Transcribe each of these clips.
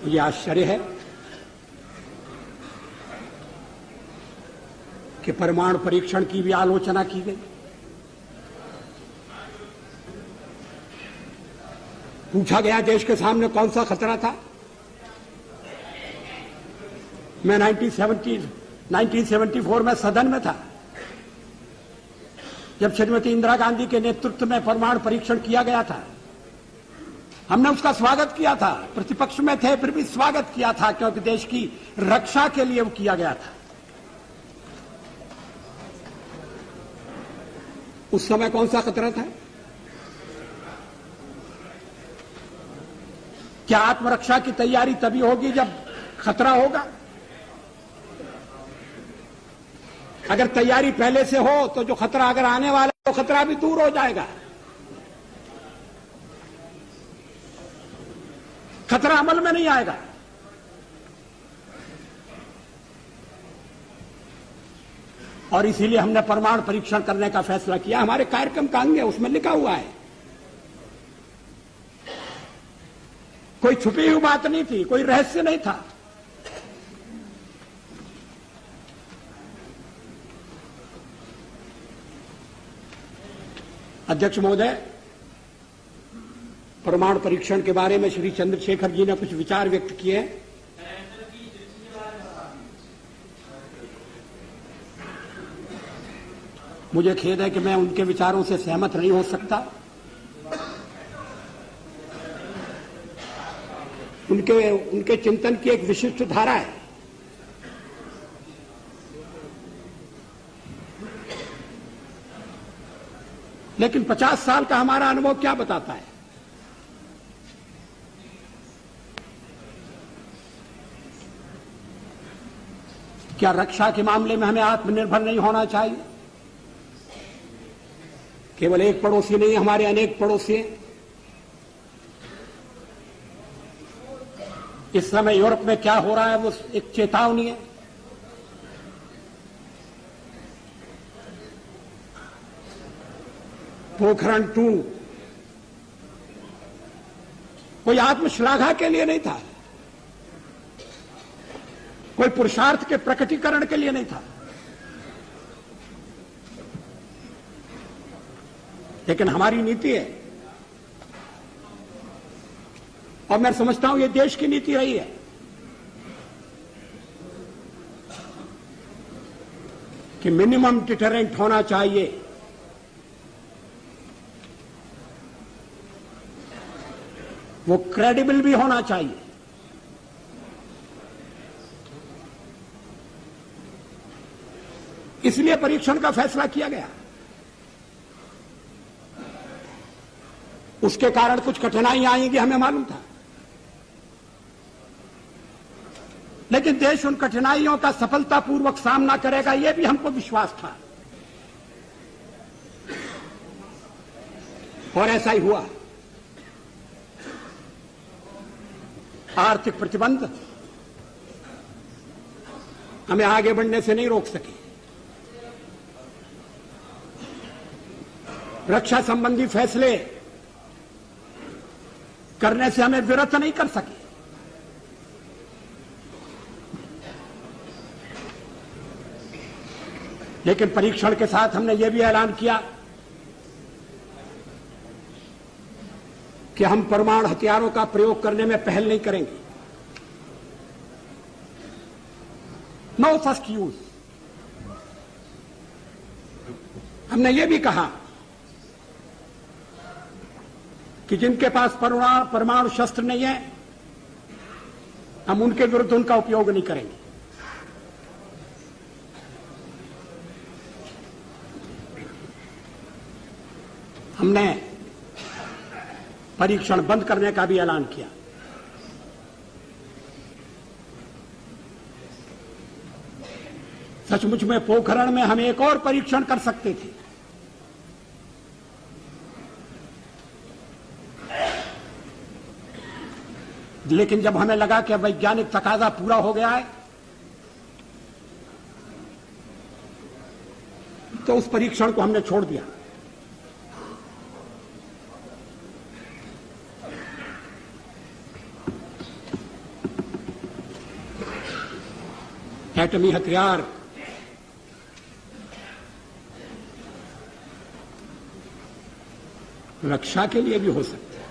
मुझे आश्चर्य है कि परमाणु परीक्षण की भी आलोचना की गई। पूछा गया देश के सामने कौन सा खतरा था। मैं 1974 में सदन में था जब श्रीमती इंदिरा गांधी के नेतृत्व में परमाणु परीक्षण किया गया था। हमने उसका स्वागत किया था, प्रतिपक्ष में थे फिर भी स्वागत किया था, क्योंकि देश की रक्षा के लिए वो किया गया था। उस समय कौन सा खतरा था? क्या आत्मरक्षा की तैयारी तभी होगी जब खतरा होगा? अगर तैयारी पहले से हो तो जो खतरा अगर आने वाला है तो खतरा भी दूर हो जाएगा। खतरा अमल में नहीं आएगा। और इसीलिए हमने परमाणु परीक्षण करने का फैसला किया। हमारे कार्यक्रम का अंग है, उसमें लिखा हुआ है। कोई छुपी हुई बात नहीं थी, कोई रहस्य नहीं था। अध्यक्ष महोदय, परमाणु परीक्षण के बारे में श्री चंद्रशेखर जी ने कुछ विचार व्यक्त किए हैं। मुझे खेद है कि मैं उनके विचारों से सहमत नहीं हो सकता। उनके चिंतन की एक विशिष्ट धारा है। लेकिन 50 साल का हमारा अनुभव क्या बताता है? क्या रक्षा के मामले में हमें आत्मनिर्भर नहीं होना चाहिए? केवल एक पड़ोसी नहीं, हमारे अनेक पड़ोसी हैं। इस समय यूरोप में क्या हो रहा है वो एक चेतावनी है। पोखरण 2 कोई आत्मश्लाघा के लिए नहीं था, कोई पुरुषार्थ के प्रकटीकरण के लिए नहीं था, लेकिन हमारी नीति है और मैं समझता हूं ये देश की नीति रही है कि मिनिमम डिटरेंट होना चाहिए। वो क्रेडिबल भी होना चाहिए। इसलिए परीक्षण का फैसला किया गया। उसके कारण कुछ कठिनाइयां आएंगी, हमें मालूम था, लेकिन देश उन कठिनाइयों का सफलतापूर्वक सामना करेगा, यह भी हमको विश्वास था और ऐसा ही हुआ। आर्थिक प्रतिबंध हमें आगे बढ़ने से नहीं रोक सके। रक्षा संबंधी फैसले करने से हमें विरत नहीं कर सके। लेकिन परीक्षण के साथ हमने यह भी ऐलान किया कि हम परमाणु हथियारों का प्रयोग करने में पहल नहीं करेंगे। No first use. हमने यह भी कहा कि जिनके पास परमाणु शस्त्र नहीं है, हम उनके विरुद्ध उनका उपयोग नहीं करेंगे। हमने परीक्षण बंद करने का भी ऐलान किया। सचमुच में पोखरण में हम एक और परीक्षण कर सकते थे, लेकिन जब हमें लगा कि वैज्ञानिक तकाजा पूरा हो गया है तो उस परीक्षण को हमने छोड़ दिया। एटमी हथियार रक्षा के लिए भी हो सकते हैं।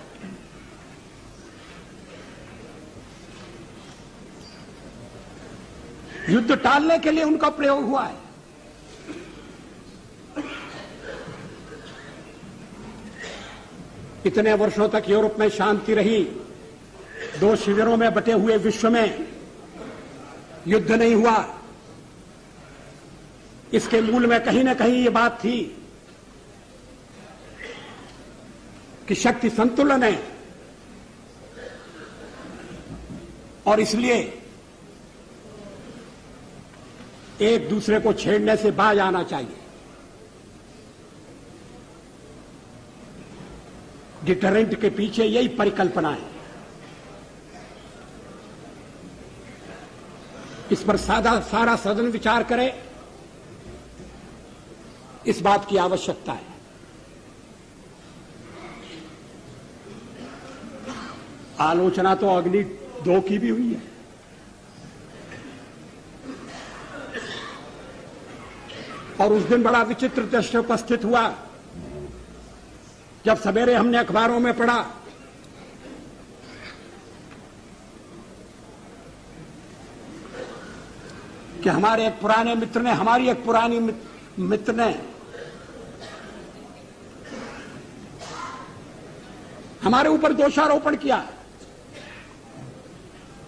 युद्ध टालने के लिए उनका प्रयोग हुआ है। इतने वर्षों तक यूरोप में शांति रही, दो शिविरों में बटे हुए विश्व में युद्ध नहीं हुआ। इसके मूल में कहीं न कहीं ये बात थी कि शक्ति संतुलन है और इसलिए एक दूसरे को छेड़ने से बाज आना चाहिए। डिटरेंट के पीछे यही परिकल्पना है। इस पर सारा सदन विचार करे, इस बात की आवश्यकता है। आलोचना तो अग्नि 2 की भी हुई है। और उस दिन बड़ा विचित्र दृश्य उपस्थित हुआ जब सवेरे हमने अखबारों में पढ़ा कि हमारे एक पुराने मित्र ने, हमारी एक पुरानी मित्र ने हमारे ऊपर दोषारोपण किया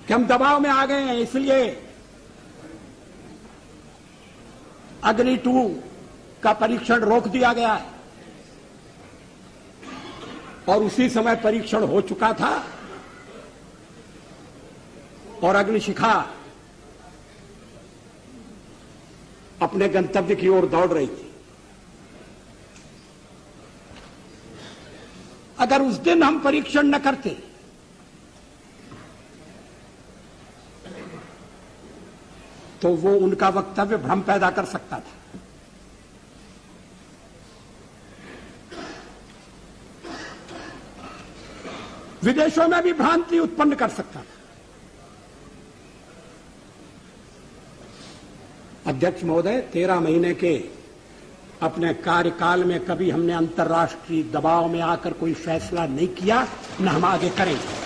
कि हम दबाव में आ गए हैं, इसलिए अग्नि 2 का परीक्षण रोक दिया गया है। और उसी समय परीक्षण हो चुका था और अग्निशिखा अपने गंतव्य की ओर दौड़ रही थी। अगर उस दिन हम परीक्षण न करते तो वो उनका वक्तव्य भ्रम पैदा कर सकता था। विदेशों में भी भ्रांति उत्पन्न कर सकता था। अध्यक्ष महोदय, 13 महीने के अपने कार्यकाल में कभी हमने अंतर्राष्ट्रीय दबाव में आकर कोई फैसला नहीं किया, न हम आगे करेंगे।